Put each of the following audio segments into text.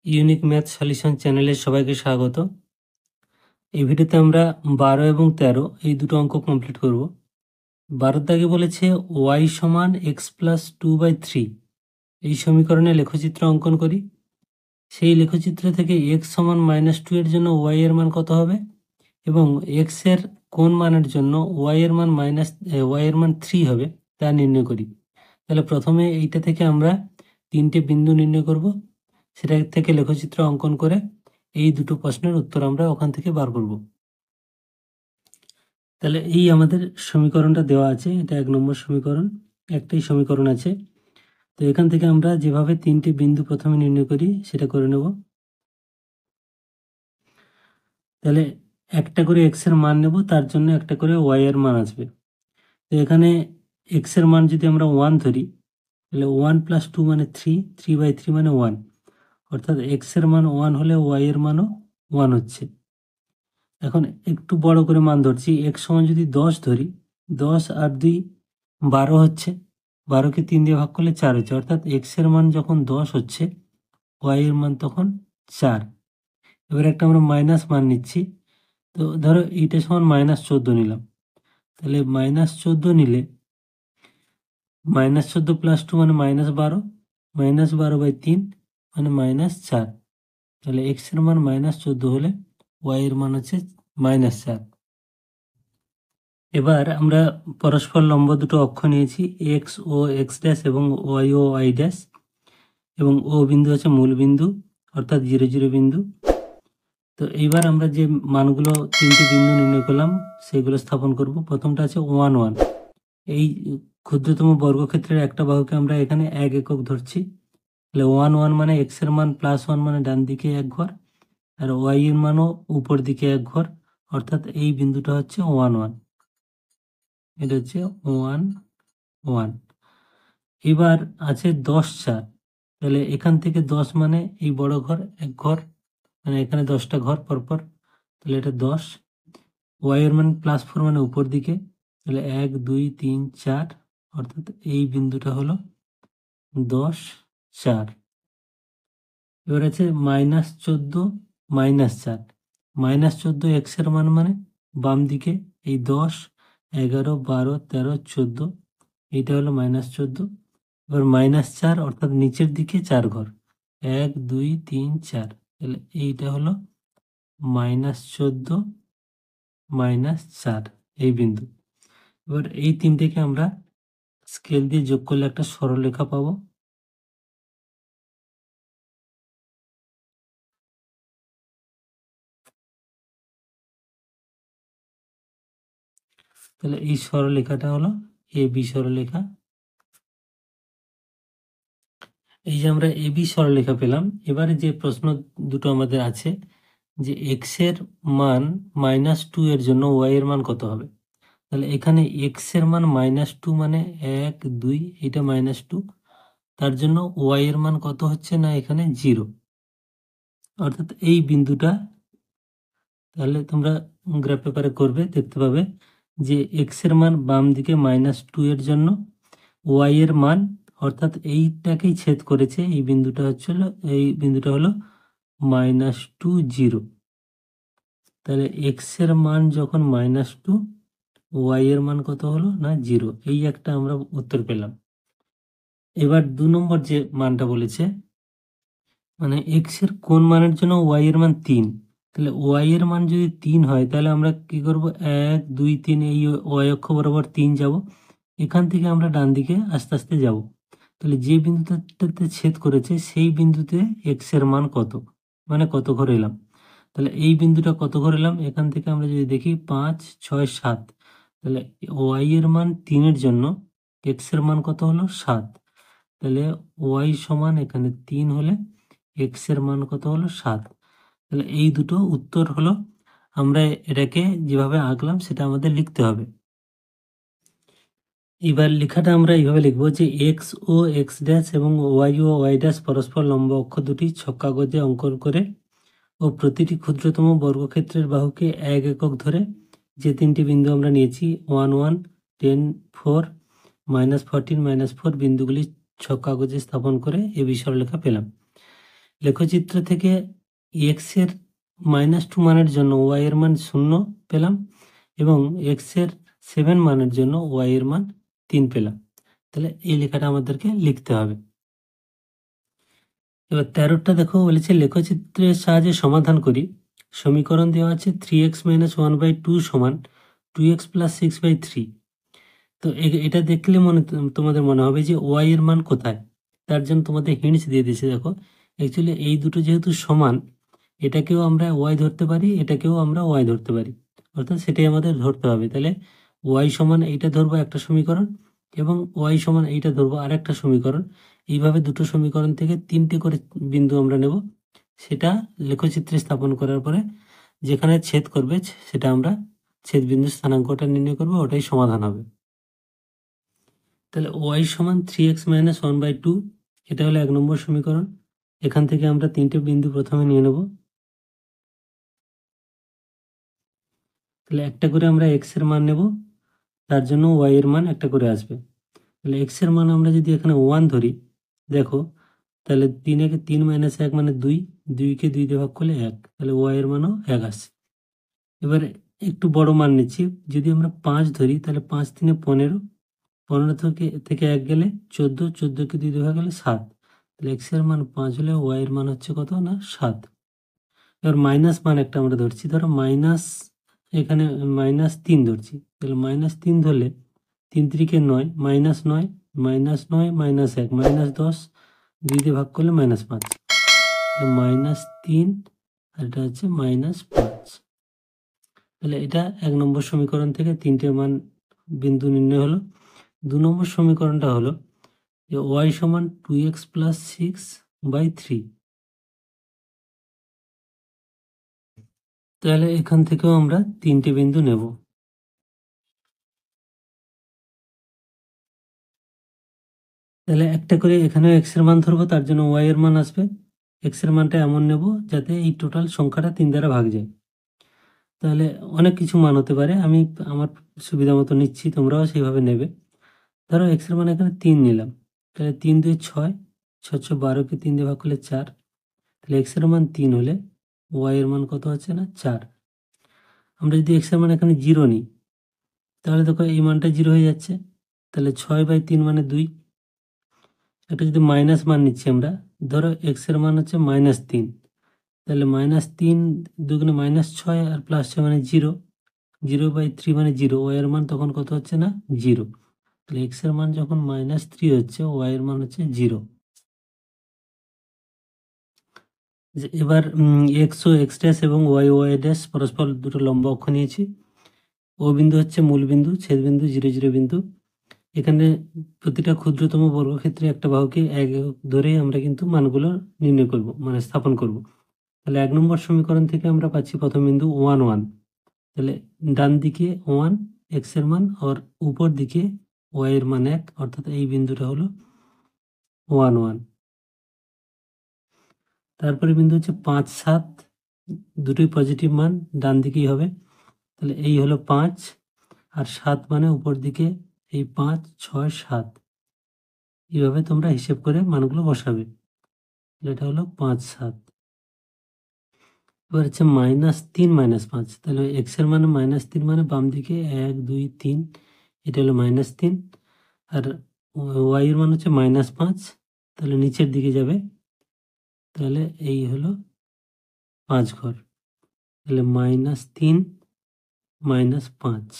Unique math solution চ্যানেলে সবাইকে স্বাগত। এই ভিডিওতে আমরা 12 এবং 13 এই দুটো অঙ্ক কমপ্লিট করব। 12 দাগে বলেছে y সমান x প্লাস 2/3 এই সমীকরণে লেখচিত্র অঙ্কন করি। সেই লেখচিত্র থেকে x সমান -2 এর জন্য y এর মান কত হবে এবং x এর কোন মানের জন্য y এর মান 3 হবে তা নির্ণয় করি। তাহলে প্রথমে এইটা থেকে আমরা তিনটে বিন্দু নির্ণয় করব, সেটা থেকে লেখচিত্র অঙ্কন করে এই দুটো প্রশ্নের উত্তর আমরা ওখান থেকে বার করব। তাহলে এই আমাদের সমীকরণটা দেওয়া আছে, এটা 1 নম্বর সমীকরণ, একটাই সমীকরণ আছে। তো এখান থেকে আমরা যেভাবে তিনটে বিন্দু প্রথমে নির্ণয় করি সেটা করে নেব। তাহলে একটা করে x এর মান নেব, তার জন্য একটা করে y এর মান আসবে। তো এখানে x এর মান যদি আমরা 1 ধরি, তাহলে 1 + 2 মানে 3, 3/3 মানে 1, অর্থাৎ x এর মান 1 হলে y এর মানও 1 হচ্ছে। এখন একটু বড় করে মান ধরছি, x সমান যদি 10 ধরি, 10 আর 2 12 হচ্ছে, 12কে 3 দিয়ে ভাগ করলে 4 হচ্ছে, অর্থাৎ x এর মান যখন 10 হচ্ছে y এর মান তখন 4। এবার একটা আমরা মাইনাস মান নিচ্ছি, তো ধরো এইটা সমান -14 নিলাম। তাহলে -14 নিলে -14 + 2 মানে -12, -12/3 মানে -4। তাহলে x এর মান -14 হলে y এর মান হচ্ছে -4। এবার আমরা পরস্পর লম্ব দুটো অক্ষ নিয়েছি, x ও x ড্যাশ এবং y ও y ড্যাশ, এবং ও বিন্দু আছে মূল বিন্দু অর্থাৎ 0, 0 বিন্দু। তো এইবার আমরা যে মানগুলো তিনটে বিন্দু নির্ণয় করলাম সেগুলো স্থাপন করব। প্রথমটা আছে 1, 1। এই ক্ষুদ্রতম বর্গক্ষেত্রের একটা বাহুকে আমরা এখানে 1 একক ধরছি। তাহলে 1, 1 মানে x এর মান +1 মানে ডান দিকে 1 ঘর, আর y এর মানও উপর দিকে 1 ঘর, অর্থাৎ এই বিন্দুটা হচ্ছে 1, 1। এটা হচ্ছে 1, 1। এবার আছে 10, 4। তাহলে এখান থেকে 10 মানে এই বড় ঘর 1 ঘর, মানে এখানে 10টা ঘর পরপর, তাহলে এটা 10। y এর মান +4 মানে উপর দিকে, তাহলে 1, 2, 3, 4, অর্থাৎ এই বিন্দুটা হলো 10, 4। এবার আছে -14, -4। -14 x এর মান মানে বাম দিকে এই 10, 11, 12, 13, 14, এইটা হলো -14। এবার -4 অর্থাৎ নিচের দিকে 4 ঘর, 1, 2, 3, 4, তাহলে এইটা হলো -14, -4 এই বিন্দু। এবার এই তিনটেকে আমরা স্কেল দিয়ে যোগ করলে একটা সরলরেখা পাবো। তাহলে এই সরলরেখাটা হলো AB সরলরেখা। এই যে আমরা AB সরলরেখা পেলাম। এবারে যে প্রশ্ন দুটো আমাদের আছে যে x এর মান -2 এর জন্য y এর মান কত হবে। তাহলে এখানে x এর মান -2 মানে 1, 2, এটা -2, তার জন্য y এর মান কত হচ্ছে না এখানে 0, অর্থাৎ এই বিন্দুটা। তাহলে তোমরা গ্রাফ পেপারে করবে, দেখতে পাবে যে x এর মান বাম দিকে -2 এর জন্য y এর মান, অর্থাৎ এইটাকেই ছেদ করেছে এই বিন্দুটা এই বিন্দুটা হলো -2, 0। তাহলে x এর মান যখন -2, y এর মান কত হলো না 0, এই একটা আমরা উত্তর পেলাম। এবার 2 নম্বর যে মানটা বলেছে, মানে x এর কোন মানের জন্য y এর মান 3। তাহলে y এর মান যদি 3 হয় তাহলে আমরা কি করব, 1, 2, 3 এই y অক্ষ বরাবর 3 যাব, এখান থেকে আমরা ডান দিকে আস্তে আস্তে যাব। তাহলে যে বিন্দুটাতে ছেদ করেছে সেই বিন্দুতে x এর মান কত, মানে কত ঘর এলাম। তাহলে এই বিন্দুটা কত ঘর এলাম, এখান থেকে আমরা যদি দেখি 5, 6, 7, তাহলে y এর মান 3 এর জন্য x এর মান কত হলো 7। তাহলে y সমান এখানে 3 হলে x এর মান কত হলো 7। তাহলে এই দুটো উত্তর হলো। আমরা এটাকে যেভাবে আঁকলাম সেটা আমাদের লিখতে হবে। এবার লেখাটা আমরা এইভাবে লিখবো যে x ও x ড্যাশ এবং y ও y ড্যাশ পরস্পর লম্ব অক্ষ দুটি ছক কাগজে অঙ্কন করে ও প্রতিটি ক্ষুদ্রতম বর্গক্ষেত্রের বাহুকে 1 একক ধরে যে তিনটি বিন্দু আমরা নিয়েছি 1, 1, 10, 4, -14, -4 বিন্দুগুলি ছক কাগজে স্থাপন করে এ সরলরেখা পেলাম। লেখচিত্র থেকে এক্স এর -2 মানের জন্য ওয়াই এর মান 0 পেলাম এবং এক্স এর 7 মানের জন্য ওয়াই এর মান 3 পেলাম। তাহলে এই লেখাটা আমাদেরকে লিখতে হবে। এবার 13টা দেখো বলেছে লেখচিত্রের সাহায্যে সমাধান করি। সমীকরণ দেওয়া আছে 3x - 1/2 সমান 2x + 6/3। তো এটা দেখলে তোমাদের মনে হবে যে ওয়াই এর মান কোথায়। তার জন্য তোমাদের হিন্টস দিয়ে দিয়েছে। দেখো অ্যাকচুয়ালি এই দুটো যেহেতু সমান, এটাকেও আমরা ওয়াই ধরতে পারি, এটাকেও আমরা ওয়াই ধরতে পারি, অর্থাৎ সেটাই আমাদের ধরতে হবে। তাহলে ওয়াই সমান এইটা ধরবো একটা সমীকরণ এবং ওয়াই সমান এইটা ধরবো আরেকটা সমীকরণ। এইভাবে দুটো সমীকরণ থেকে 3টে করে বিন্দু আমরা নেব। সেটা লেখচিত্রে স্থাপন করার পরে যেখানে ছেদ করবে সেটা আমরা ছেদ বিন্দু স্থানাঙ্কটা নির্ণয় করবো, ওটাই সমাধান হবে। তাহলে ওয়াই সমান 3x - 1/2, এটা হলো 1 নম্বর সমীকরণ। এখান থেকে আমরা 3টে বিন্দু প্রথমে নিয়ে নেব। তাহলে একটা করে আমরা x এর মান নেব, তার জন্য y এর মান একটা করে আসবে। তাহলে x এর মান আমরা যদি এখানে 1 ধরি, দেখো তাহলে 3 একে 3 - 1 মানে 2, 2 কে 2 দিয়ে ভাগ করলে 1, তাহলে y এর মানও 1 আসছে। এবার একটু বড় মান নিচ্ছি, যদি আমরা 5 ধরি তাহলে 5 × 3 = 15, 15 থেকে 1 গেলে 14, 14 কে 2 দিয়ে ভাগ গেলে 7। তাহলে x এর মান 5 হলে y এর মান হচ্ছে কত না 7। এবার মাইনাস মান একটা আমরা ধরছি, ধরো এখানে -3 ধরছি। তাহলে -3 ধরলে 3 × 3 = 9, -9, -9, -1, -10, 2 দিয়ে ভাগ করলে -5। -3 আর এটা হচ্ছে -5। তাহলে এটা 1 নম্বর সমীকরণ থেকে 3টে মান বিন্দু নির্ণয় হলো। 2 নম্বর সমীকরণটা হলো যে y সমান 2x + 6/3। তাহলে এখান থেকেও আমরা 3টে বিন্দু নেব। তাহলে একটা করে এখানেও x এর মান ধরবো, তার জন্য y এর মান আসবে। x এর মানটা এমন নেব যাতে এই টোটাল সংখ্যাটা 3 দ্বারা ভাগ যায়। তাহলে অনেক কিছু মান হতে পারে, আমি আমার সুবিধা মতো নিচ্ছি, তোমরাও সেইভাবে নেবে। ধরো x এর মান এখানে 3 নিলাম, তাহলে 3 × 2 = 6, 6 × 12 কে 3 দিয়ে ভাগ করলে 4। তাহলে x এর মান 3 হলে y এর মান কত হচ্ছে না 4। আমরা যদি x এর মান এখানে 0 নিই, তাহলে দেখো এই মানটা 0 হয়ে যাচ্ছে। তাহলে 6/3 মানে 2। এটা যদি মাইনাস মান নিচ্ছি আমরা, ধরো x এর মান হচ্ছে -3, তাহলে -3 দুগুণে -6 আর +6 মানে 0, 0/3 মানে 0, y এর মান তখন কত হচ্ছে না 0। তাহলে x এর মান যখন -3 হচ্ছে, y এর মান হচ্ছে 0। এবার x ও x' এবং y ও y' পরস্পর দুটো লম্ব অক্ষ নিয়েছি। ও বিন্দু হচ্ছে মূল বিন্দু, ছেদ বিন্দু 0, 0 বিন্দু। এখানে প্রতিটা ক্ষুদ্রতম বর্গক্ষেত্রে একটা বাহুকে 1 একক ধরে আমরা কিন্তু মানগুলো নির্ণয় করব, মানে স্থাপন করব। তাহলে 1 নম্বর সমীকরণ থেকে আমরা পাচ্ছি প্রথম বিন্দু 1, 1। তাহলে ডান দিকে 1 x এর মান, আর উপর দিকে y এর মান 1, অর্থাৎ এই বিন্দুটা হলো 1, 1। তারপরে বিন্দু হচ্ছে 5, 7, দুটোই পজিটিভ মান, ডান দিকেই হবে। তাহলে এই হলো 5 আর 7 মানে উপর দিকে এই 5, 6, 7। এইভাবে তোমরা হিসেব করে মানগুলো বসাবে। এটা হলো 5, 7। এবার হচ্ছে -3, -5। তাহলে x এর মানে -3 মানে বাম দিকে 1, 2, 3, এটা হলো -3। আর y এর মান হচ্ছে -5, তাহলে নিচের দিকে যাবে। তাহলে এই হলো 5 ঘর। তাহলে -3, -5।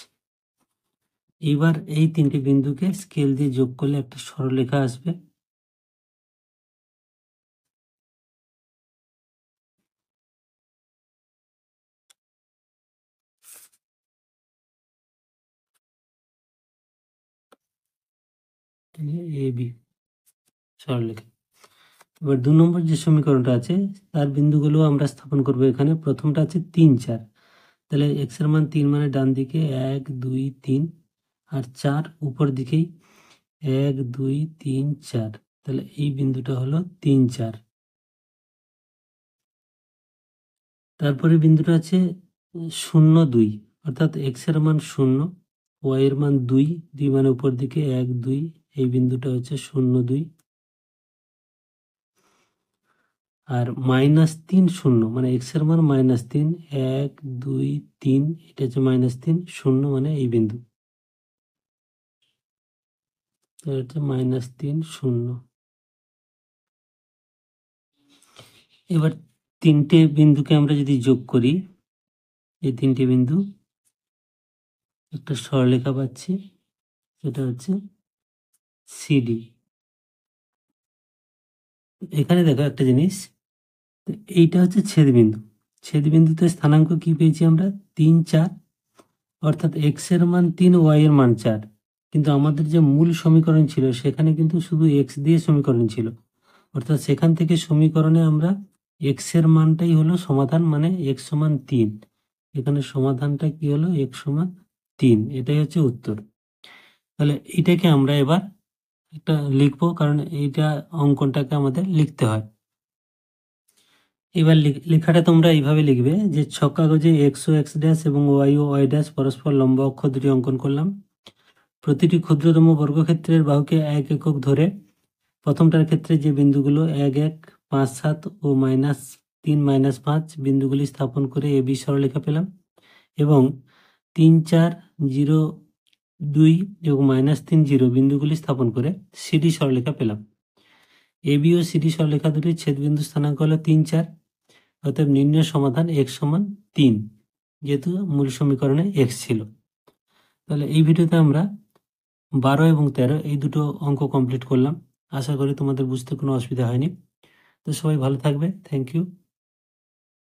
এইবার এই 3টে বিন্দুকে স্কেল দিয়ে যোগ করলে একটা সরলরেখা আসবে। AB সরলরেখা। এবার 2 নম্বর যে সমীকরণটা আছে তার বিন্দুগুলো আমরা স্থাপন করব এখানে। প্রথমটা আছে 3, 4। তাহলে x এর মান 3 মানে ডান দিকে 1, 2, 3 আর 4 উপর দিকেই 1, 2, 3, 4। তাহলে এই বিন্দুটা হলো 3, 4। তারপরে বিন্দুটা আছে 0, 2, অর্থাৎ x এর মান 0, y এর মান 2, 2 মানে উপর দিকে 1, 2, এই বিন্দুটা হচ্ছে 0, 2। আর -3 0 মানে x এর মান -3, 1 2 3, এটা হচ্ছে -3 0 মানে এই বিন্দু, এটা হচ্ছে -3 0। এবার তিনটে বিন্দুকে আমরা যদি যোগ করি, এই তিনটে বিন্দু একটা সরলরেখা পাচ্ছি, সেটা হচ্ছে সিডি। এখানে দেখো একটা জিনিস, তো এইটা হচ্ছে ছেদবিন্দু, ছেদবিন্দুতে স্থানাঙ্ক কি পেয়েছি আমরা 3 4, অর্থাৎ x এর মান 3, y এর মান 4। কিন্তু আমাদের যে মূল সমীকরণ ছিল সেখানে কিন্তু শুধু x দিয়ে সমীকরণ ছিল, অর্থাৎ সেখান থেকে সমীকরণে আমরা x এর মানটাই হলো সমাধান, মানে x সমান 3। এখানে সমাধানটা কি হলো, x সমান 3, এটাই হচ্ছে উত্তর। তাহলে এটাকে আমরা এবার একটা লিখবো, কারণ এইটা অঙ্কনটাকে আমাদের লিখতে হয়। এবার লেখাটা তোমরা এইভাবে লিখবে যে ছক কাগজে x ও x ড্যাশ এবং y ও y ড্যাশ পরস্পর লম্ব অক্ষ দুটি অঙ্কন করলাম। প্রতিটি ক্ষুদ্রতম বর্গক্ষেত্রের বাহুকে 1 একক ধরে প্রথমটার ক্ষেত্রে যে বিন্দুগুলো 1 1 5 7 ও -3 -5 বিন্দুগুলি স্থাপন করে AB সরলরেখা পেলাম, এবং 3 4 0 2 এবং -3 0 বিন্দুগুলি স্থাপন করে CD সরলরেখা পেলাম। AB ও CD সরলরেখা দুটির ছেদবিন্দু স্থানাঙ্ক হলো 3 4, অতএব নির্ণয় সমাধান x সমান 3, যেহেতু মূল সমীকরণে x ছিল। তাহলে এই ভিডিওতে আমরা 12 এবং 13 এই দুটো অঙ্ক কমপ্লিট করলাম। আশা করি তোমাদের বুঝতে কোনো অসুবিধা হয়নি। তো সবাই ভালো থাকবে, থ্যাংক ইউ।